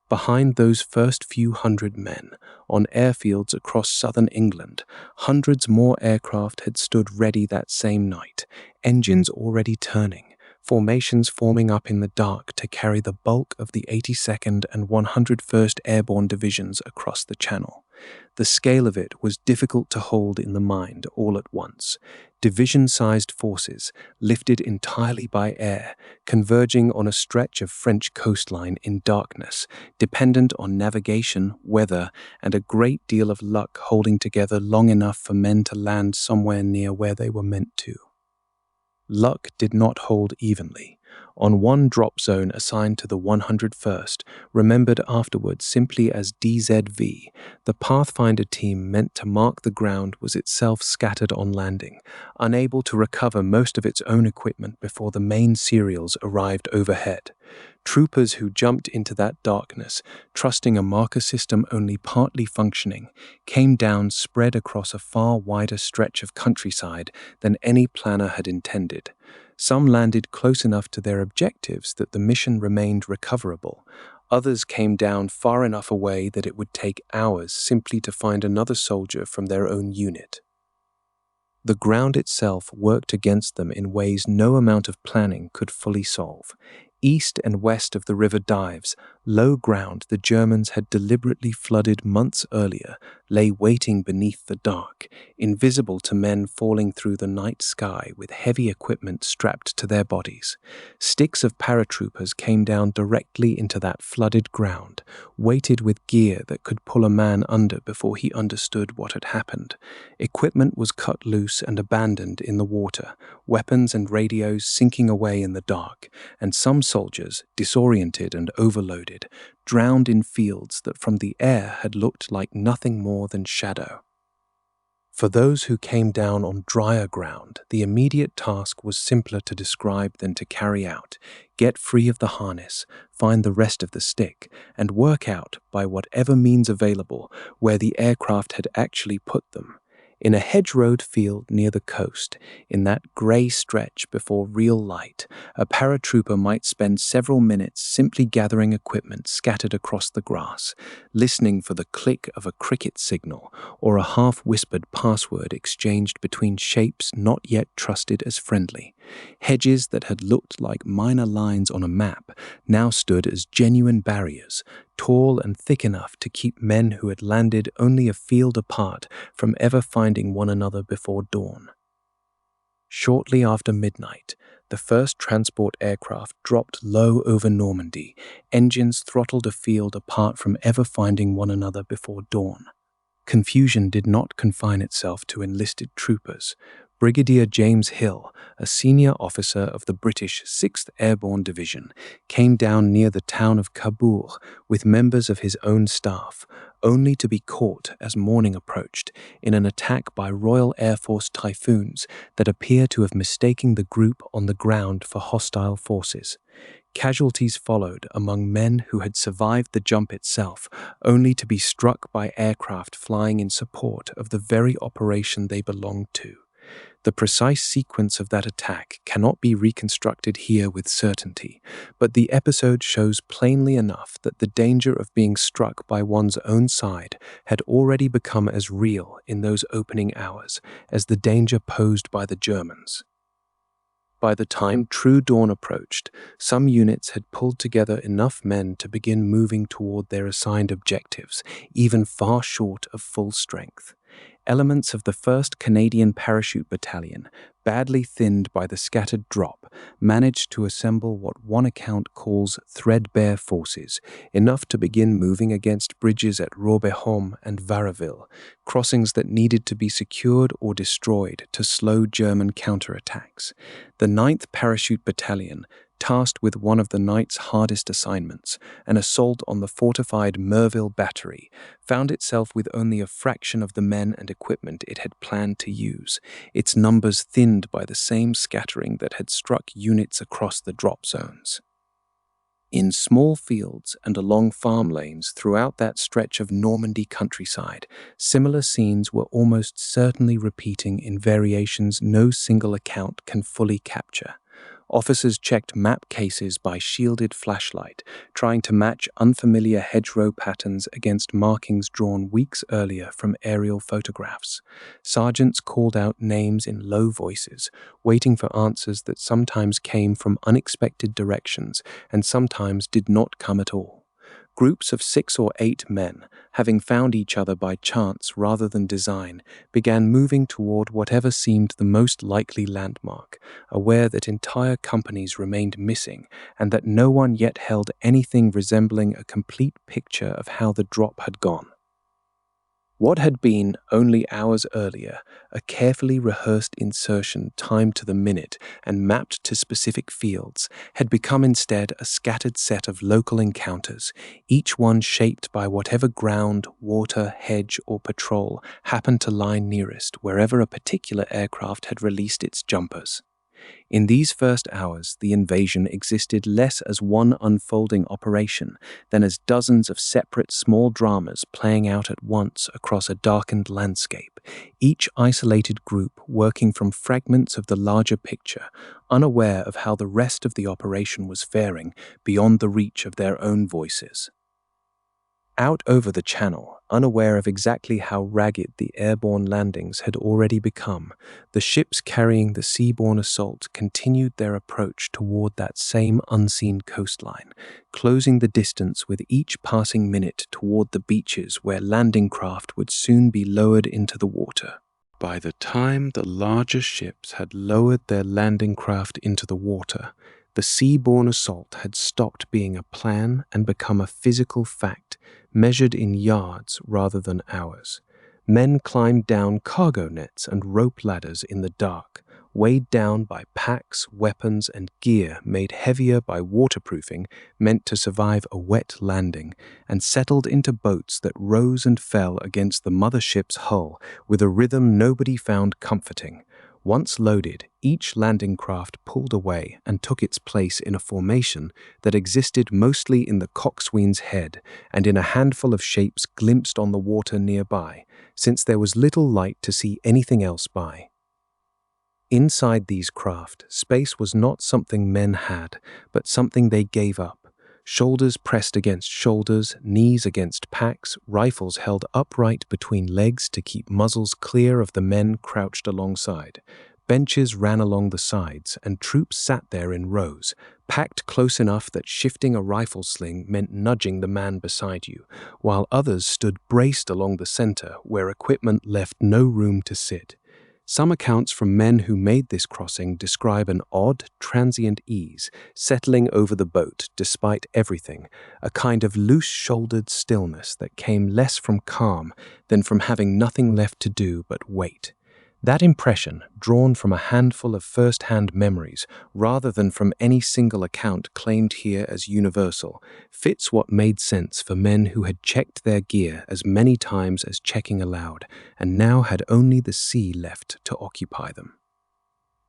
Behind those first few hundred men, on airfields across southern England, hundreds more aircraft had stood ready that same night, engines already turning, formations forming up in the dark to carry the bulk of the 82nd and 101st Airborne Divisions across the Channel. The scale of it was difficult to hold in the mind all at once. Division-sized forces, lifted entirely by air, converging on a stretch of French coastline in darkness, dependent on navigation, weather, and a great deal of luck holding together long enough for men to land somewhere near where they were meant to. Luck did not hold evenly. On one drop zone assigned to the 101st, remembered afterwards simply as DZV, the Pathfinder team meant to mark the ground was itself scattered on landing, unable to recover most of its own equipment before the main serials arrived overhead. Troopers who jumped into that darkness, trusting a marker system only partly functioning, came down spread across a far wider stretch of countryside than any planner had intended. Some landed close enough to their objectives that the mission remained recoverable. Others came down far enough away that it would take hours simply to find another soldier from their own unit. The ground itself worked against them in ways no amount of planning could fully solve. East and west of the River Dives, Low ground the Germans had deliberately flooded months earlier lay waiting beneath the dark, invisible to men falling through the night sky with heavy equipment strapped to their bodies. Sticks of paratroopers came down directly into that flooded ground, weighted with gear that could pull a man under before he understood what had happened. Equipment was cut loose and abandoned in the water, weapons and radios sinking away in the dark, and some soldiers, disoriented and overloaded, drowned in fields that from the air had looked like nothing more than shadow. For those who came down on drier ground, the immediate task was simpler to describe than to carry out. Get free of the harness, find the rest of the stick, and work out, by whatever means available, where the aircraft had actually put them. In a hedge-rowed field near the coast, in that grey stretch before real light, a paratrooper might spend several minutes simply gathering equipment scattered across the grass, listening for the click of a cricket signal or a half-whispered password exchanged between shapes not yet trusted as friendly. Hedges that had looked like minor lines on a map now stood as genuine barriers, tall and thick enough to keep men who had landed only a field apart from ever finding one another before dawn. Shortly after midnight, the first transport aircraft dropped low over Normandy, engines throttled a field apart from ever finding one another before dawn. Confusion did not confine itself to enlisted troopers. Brigadier James Hill, a senior officer of the British 6th Airborne Division, came down near the town of Cabourg with members of his own staff, only to be caught as morning approached in an attack by Royal Air Force Typhoons that appear to have mistaken the group on the ground for hostile forces. Casualties followed among men who had survived the jump itself, only to be struck by aircraft flying in support of the very operation they belonged to. The precise sequence of that attack cannot be reconstructed here with certainty, but the episode shows plainly enough that the danger of being struck by one's own side had already become as real in those opening hours as the danger posed by the Germans. By the time true dawn approached, some units had pulled together enough men to begin moving toward their assigned objectives, even far short of full strength. Elements of the 1st Canadian Parachute Battalion, badly thinned by the scattered drop, managed to assemble what one account calls threadbare forces, enough to begin moving against bridges at Robehomme and Varaville, crossings that needed to be secured or destroyed to slow German counterattacks. The 9th Parachute Battalion, tasked with one of the night's hardest assignments, an assault on the fortified Merville Battery, found itself with only a fraction of the men and equipment it had planned to use, its numbers thinned by the same scattering that had struck units across the drop zones. In small fields and along farm lanes throughout that stretch of Normandy countryside, similar scenes were almost certainly repeating in variations no single account can fully capture. Officers checked map cases by shielded flashlight, trying to match unfamiliar hedgerow patterns against markings drawn weeks earlier from aerial photographs. Sergeants called out names in low voices, waiting for answers that sometimes came from unexpected directions and sometimes did not come at all. Groups of 6 or 8 men, having found each other by chance rather than design, began moving toward whatever seemed the most likely landmark, aware that entire companies remained missing and that no one yet held anything resembling a complete picture of how the drop had gone. What had been, only hours earlier, a carefully rehearsed insertion timed to the minute and mapped to specific fields, had become instead a scattered set of local encounters, each one shaped by whatever ground, water, hedge, or patrol happened to lie nearest wherever a particular aircraft had released its jumpers. In these first hours, the invasion existed less as one unfolding operation than as dozens of separate small dramas playing out at once across a darkened landscape, each isolated group working from fragments of the larger picture, unaware of how the rest of the operation was faring beyond the reach of their own voices. Out over the channel, unaware of exactly how ragged the airborne landings had already become, the ships carrying the seaborne assault continued their approach toward that same unseen coastline, closing the distance with each passing minute toward the beaches where landing craft would soon be lowered into the water. By the time the larger ships had lowered their landing craft into the water, the seaborne assault had stopped being a plan and become a physical fact, measured in yards rather than hours. Men climbed down cargo nets and rope ladders in the dark, weighed down by packs, weapons, and gear made heavier by waterproofing meant to survive a wet landing, and settled into boats that rose and fell against the mothership's hull with a rhythm nobody found comforting. Once loaded, each landing craft pulled away and took its place in a formation that existed mostly in the coxswain's head and in a handful of shapes glimpsed on the water nearby, since there was little light to see anything else by. Inside these craft, space was not something men had, but something they gave up. Shoulders pressed against shoulders, knees against packs, rifles held upright between legs to keep muzzles clear of the men crouched alongside. Benches ran along the sides, and troops sat there in rows, packed close enough that shifting a rifle sling meant nudging the man beside you, while others stood braced along the center where equipment left no room to sit. Some accounts from men who made this crossing describe an odd, transient ease settling over the boat despite everything, a kind of loose-shouldered stillness that came less from calm than from having nothing left to do but wait. That impression, drawn from a handful of first-hand memories rather than from any single account claimed here as universal, fits what made sense for men who had checked their gear as many times as checking aloud, and now had only the sea left to occupy them.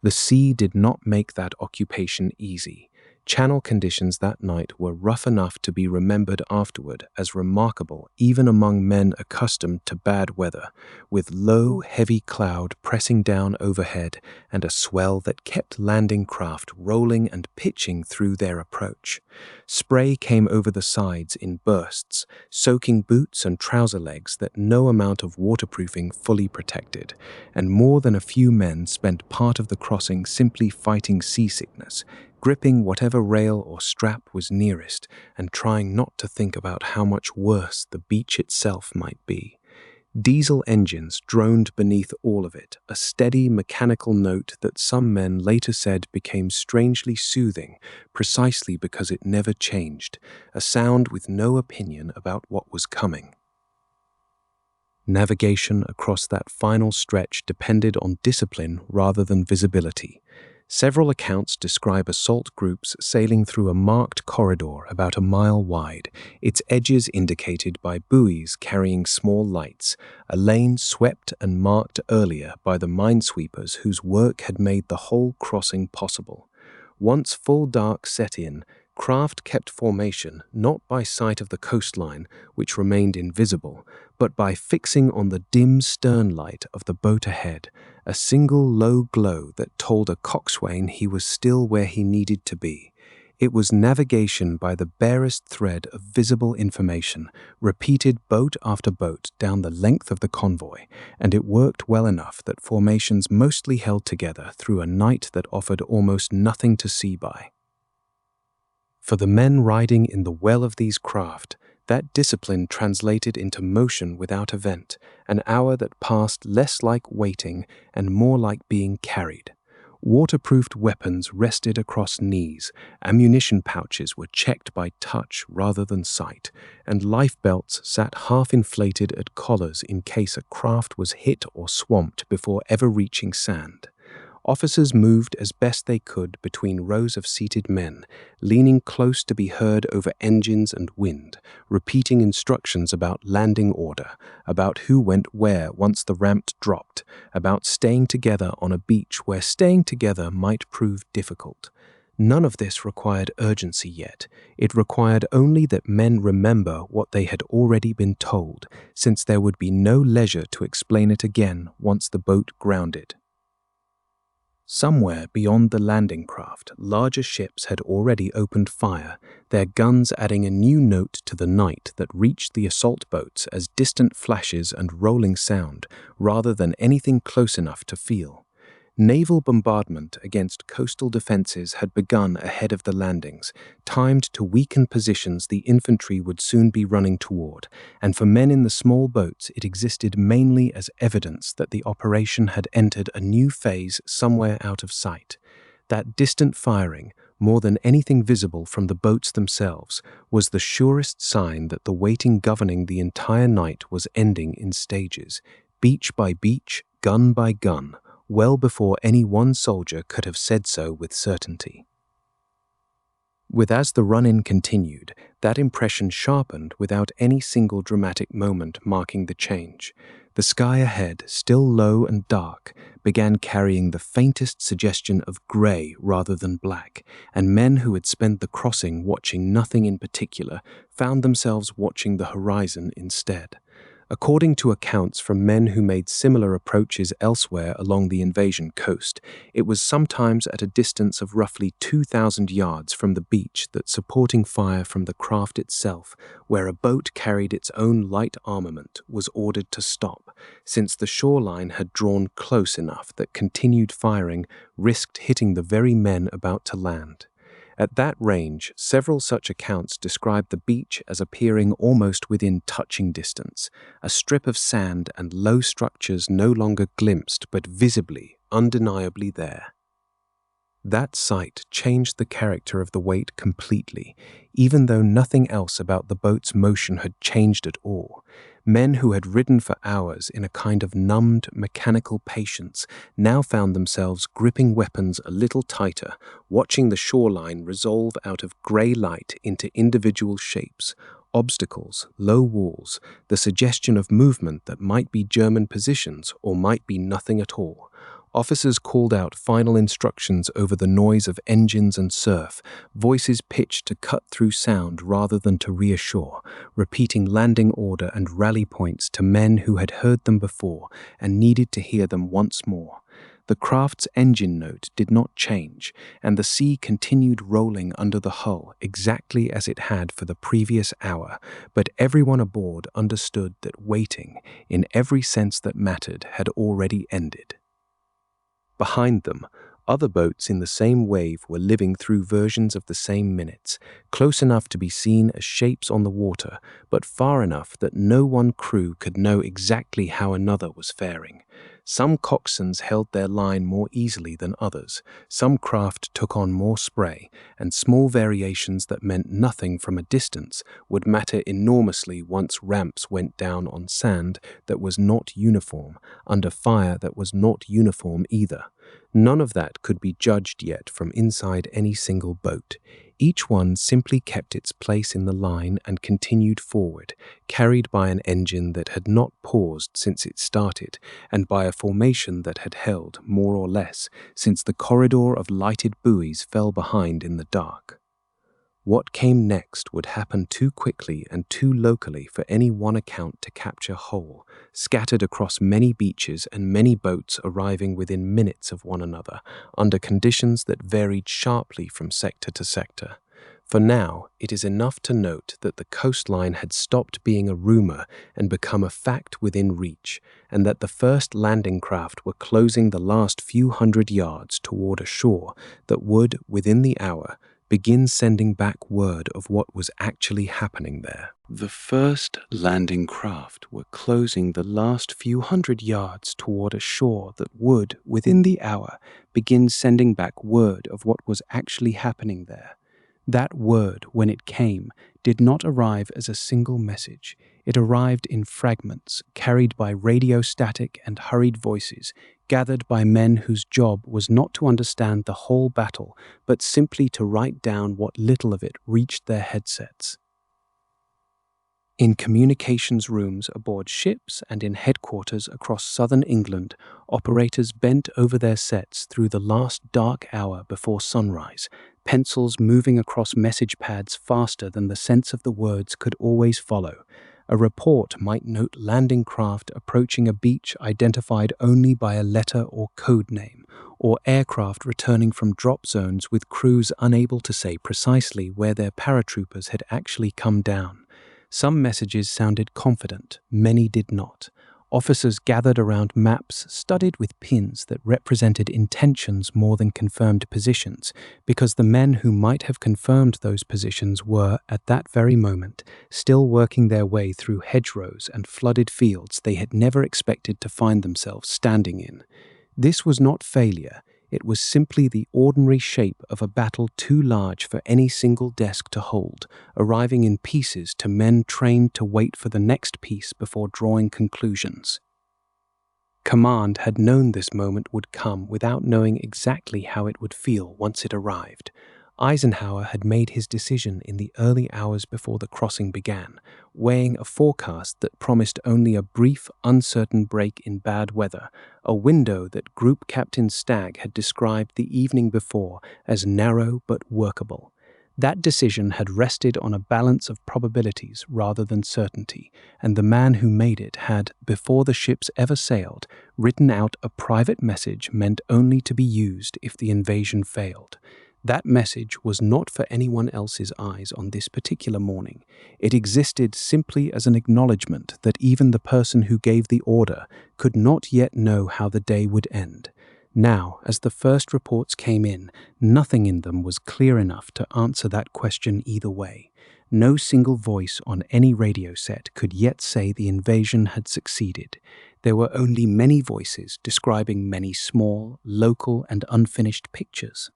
The sea did not make that occupation easy. Channel conditions that night were rough enough to be remembered afterward as remarkable even among men accustomed to bad weather, with low, heavy cloud pressing down overhead and a swell that kept landing craft rolling and pitching through their approach. Spray came over the sides in bursts, soaking boots and trouser legs that no amount of waterproofing fully protected, and more than a few men spent part of the crossing simply fighting seasickness, gripping whatever rail or strap was nearest and trying not to think about how much worse the beach itself might be. Diesel engines droned beneath all of it, a steady mechanical note that some men later said became strangely soothing precisely because it never changed, a sound with no opinion about what was coming. Navigation across that final stretch depended on discipline rather than visibility. Several accounts describe assault groups sailing through a marked corridor about a mile wide, its edges indicated by buoys carrying small lights, a lane swept and marked earlier by the minesweepers whose work had made the whole crossing possible. Once full dark set in, craft kept formation not by sight of the coastline, which remained invisible, but by fixing on the dim stern light of the boat ahead, a single low glow that told a coxswain he was still where he needed to be. It was navigation by the barest thread of visible information, repeated boat after boat down the length of the convoy, and it worked well enough that formations mostly held together through a night that offered almost nothing to see by. For the men riding in the well of these craft, that discipline translated into motion without event, an hour that passed less like waiting and more like being carried. Waterproofed weapons rested across knees, ammunition pouches were checked by touch rather than sight, and life belts sat half-inflated at collars in case a craft was hit or swamped before ever reaching sand. Officers moved as best they could between rows of seated men, leaning close to be heard over engines and wind, repeating instructions about landing order, about who went where once the ramp dropped, about staying together on a beach where staying together might prove difficult. None of this required urgency yet. It required only that men remember what they had already been told, since there would be no leisure to explain it again once the boat grounded. Somewhere beyond the landing craft, larger ships had already opened fire, their guns adding a new note to the night that reached the assault boats as distant flashes and rolling sound, rather than anything close enough to feel. Naval bombardment against coastal defenses had begun ahead of the landings, timed to weaken positions the infantry would soon be running toward, and for men in the small boats it existed mainly as evidence that the operation had entered a new phase somewhere out of sight. That distant firing, more than anything visible from the boats themselves, was the surest sign that the waiting governing the entire night was ending in stages, beach by beach, gun by gun, well before any one soldier could have said so with certainty. As the run-in continued, that impression sharpened without any single dramatic moment marking the change. The sky ahead, still low and dark, began carrying the faintest suggestion of grey rather than black, and men who had spent the crossing watching nothing in particular found themselves watching the horizon instead. According to accounts from men who made similar approaches elsewhere along the invasion coast, it was sometimes at a distance of roughly 2,000 yards from the beach that supporting fire from the craft itself, where a boat carried its own light armament, was ordered to stop, since the shoreline had drawn close enough that continued firing risked hitting the very men about to land. At that range, several such accounts described the beach as appearing almost within touching distance, a strip of sand and low structures no longer glimpsed but visibly, undeniably there. That sight changed the character of the wait completely, even though nothing else about the boat's motion had changed at all. Men who had ridden for hours in a kind of numbed, mechanical patience now found themselves gripping weapons a little tighter, watching the shoreline resolve out of grey light into individual shapes, obstacles, low walls, the suggestion of movement that might be German positions or might be nothing at all. Officers called out final instructions over the noise of engines and surf, voices pitched to cut through sound rather than to reassure, repeating landing order and rally points to men who had heard them before and needed to hear them once more. The craft's engine note did not change, and the sea continued rolling under the hull exactly as it had for the previous hour, but everyone aboard understood that waiting, in every sense that mattered, had already ended. Behind them, other boats in the same wave were living through versions of the same minutes, close enough to be seen as shapes on the water, but far enough that no one crew could know exactly how another was faring. Some coxswains held their line more easily than others, some craft took on more spray, and small variations that meant nothing from a distance would matter enormously once ramps went down on sand that was not uniform, under fire that was not uniform either. None of that could be judged yet from inside any single boat. Each one simply kept its place in the line and continued forward, carried by an engine that had not paused since it started, and by a formation that had held, more or less, since the corridor of lighted buoys fell behind in the dark. What came next would happen too quickly and too locally for any one account to capture whole, scattered across many beaches and many boats arriving within minutes of one another, under conditions that varied sharply from sector to sector. For now, it is enough to note that the coastline had stopped being a rumor and become a fact within reach, and that the first landing craft were closing the last few hundred yards toward a shore that would, within the hour, begin sending back word of what was actually happening there. The first landing craft were closing the last few hundred yards toward a shore that would, within the hour, begin sending back word of what was actually happening there. That word, when it came, did not arrive as a single message. It arrived in fragments, carried by radio static and hurried voices, gathered by men whose job was not to understand the whole battle, but simply to write down what little of it reached their headsets. In communications rooms aboard ships and in headquarters across southern England, operators bent over their sets through the last dark hour before sunrise, pencils moving across message pads faster than the sense of the words could always follow. A report might note landing craft approaching a beach identified only by a letter or code name, or aircraft returning from drop zones with crews unable to say precisely where their paratroopers had actually come down. Some messages sounded confident, many did not. Officers gathered around maps studded with pins that represented intentions more than confirmed positions, because the men who might have confirmed those positions were, at that very moment, still working their way through hedgerows and flooded fields they had never expected to find themselves standing in. This was not failure. It was simply the ordinary shape of a battle too large for any single desk to hold, arriving in pieces to men trained to wait for the next piece before drawing conclusions. Command had known this moment would come without knowing exactly how it would feel once it arrived. Eisenhower had made his decision in the early hours before the crossing began, weighing a forecast that promised only a brief, uncertain break in bad weather, a window that Group Captain Stagg had described the evening before as narrow but workable. That decision had rested on a balance of probabilities rather than certainty, and the man who made it had, before the ships ever sailed, written out a private message meant only to be used if the invasion failed. That message was not for anyone else's eyes on this particular morning. It existed simply as an acknowledgement that even the person who gave the order could not yet know how the day would end. Now, as the first reports came in, nothing in them was clear enough to answer that question either way. No single voice on any radio set could yet say the invasion had succeeded. There were only many voices describing many small, local, and unfinished pictures.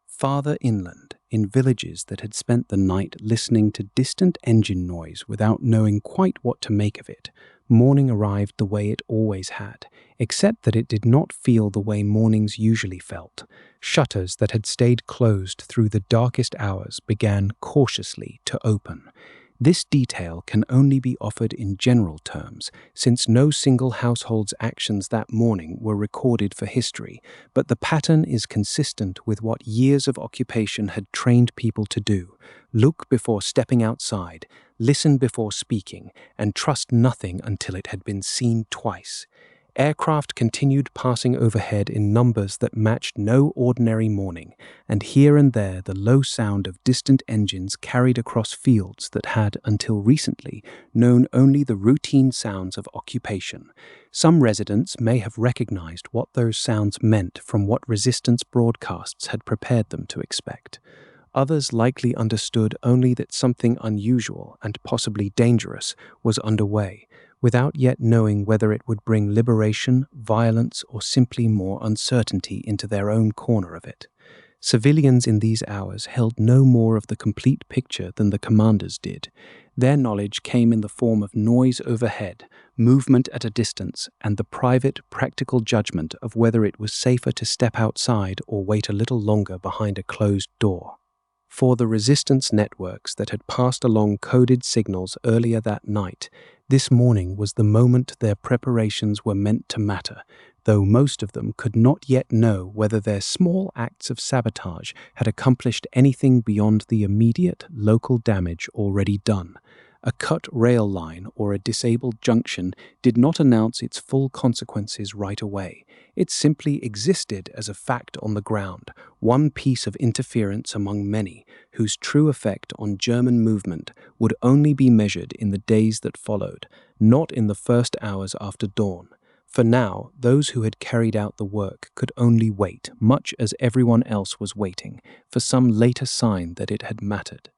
Farther inland, in villages that had spent the night listening to distant engine noise without knowing quite what to make of it, morning arrived the way it always had, except that it did not feel the way mornings usually felt. Shutters that had stayed closed through the darkest hours began cautiously to open. This detail can only be offered in general terms, since no single household's actions that morning were recorded for history, but the pattern is consistent with what years of occupation had trained people to do: look before stepping outside, listen before speaking, and trust nothing until it had been seen twice. Aircraft continued passing overhead in numbers that matched no ordinary morning, and here and there the low sound of distant engines carried across fields that had, until recently, known only the routine sounds of occupation. Some residents may have recognized what those sounds meant from what resistance broadcasts had prepared them to expect. Others likely understood only that something unusual and possibly dangerous was underway, without yet knowing whether it would bring liberation, violence, or simply more uncertainty into their own corner of it. Civilians in these hours held no more of the complete picture than the commanders did. Their knowledge came in the form of noise overhead, movement at a distance, and the private, practical judgment of whether it was safer to step outside or wait a little longer behind a closed door. For the resistance networks that had passed along coded signals earlier that night, this morning was the moment their preparations were meant to matter, though most of them could not yet know whether their small acts of sabotage had accomplished anything beyond the immediate local damage already done. A cut rail line or a disabled junction did not announce its full consequences right away. It simply existed as a fact on the ground, one piece of interference among many, whose true effect on German movement would only be measured in the days that followed, not in the first hours after dawn. For now, those who had carried out the work could only wait, much as everyone else was waiting, for some later sign that it had mattered.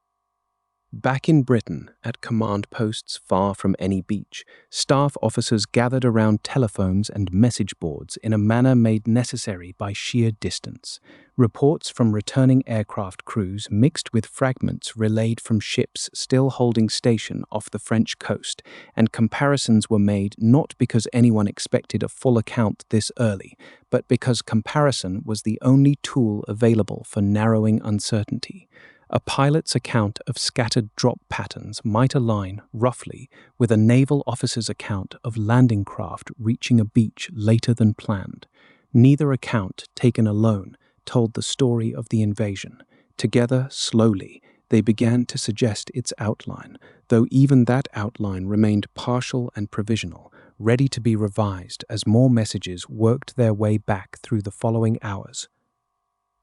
Back in Britain, at command posts far from any beach, staff officers gathered around telephones and message boards in a manner made necessary by sheer distance. Reports from returning aircraft crews mixed with fragments relayed from ships still holding station off the French coast, and comparisons were made not because anyone expected a full account this early, but because comparison was the only tool available for narrowing uncertainty. A pilot's account of scattered drop patterns might align, roughly, with a naval officer's account of landing craft reaching a beach later than planned. Neither account, taken alone, told the story of the invasion. Together, slowly, they began to suggest its outline, though even that outline remained partial and provisional, ready to be revised as more messages worked their way back through the following hours.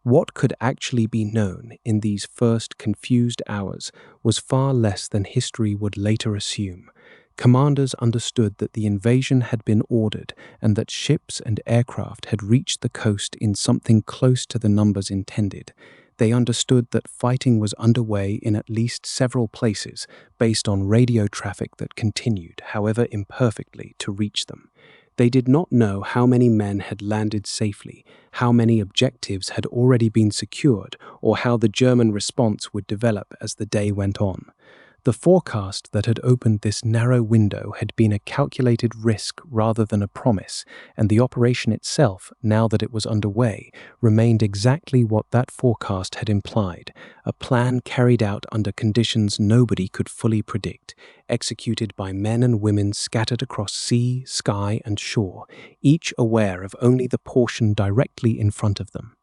What could actually be known in these first confused hours was far less than history would later assume. Commanders understood that the invasion had been ordered and that ships and aircraft had reached the coast in something close to the numbers intended. They understood that fighting was underway in at least several places based on radio traffic that continued, however imperfectly, to reach them. They did not know how many men had landed safely, how many objectives had already been secured, or how the German response would develop as the day went on. The forecast that had opened this narrow window had been a calculated risk rather than a promise, and the operation itself, now that it was underway, remained exactly what that forecast had implied, a plan carried out under conditions nobody could fully predict, executed by men and women scattered across sea, sky, and shore, each aware of only the portion directly in front of them.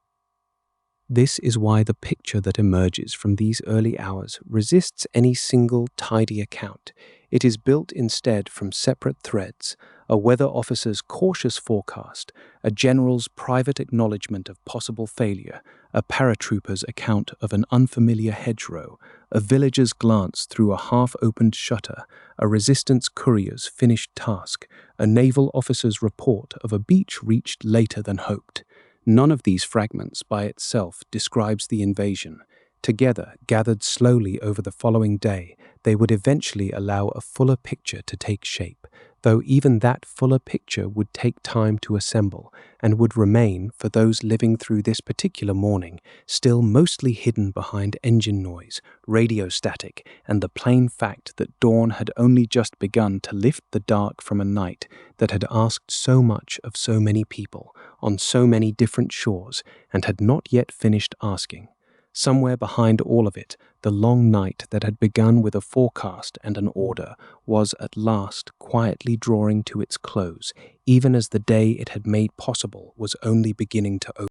This is why the picture that emerges from these early hours resists any single, tidy account. It is built instead from separate threads: a weather officer's cautious forecast, a general's private acknowledgement of possible failure, a paratrooper's account of an unfamiliar hedgerow, a villager's glance through a half-opened shutter, a resistance courier's finished task, a naval officer's report of a beach reached later than hoped. None of these fragments by itself describes the invasion. Together, gathered slowly over the following day, they would eventually allow a fuller picture to take shape, though even that fuller picture would take time to assemble and would remain, for those living through this particular morning, still mostly hidden behind engine noise, radio static, and the plain fact that dawn had only just begun to lift the dark from a night that had asked so much of so many people, on so many different shores, and had not yet finished asking. Somewhere behind all of it, the long night that had begun with a forecast and an order was at last quietly drawing to its close, even as the day it had made possible was only beginning to open.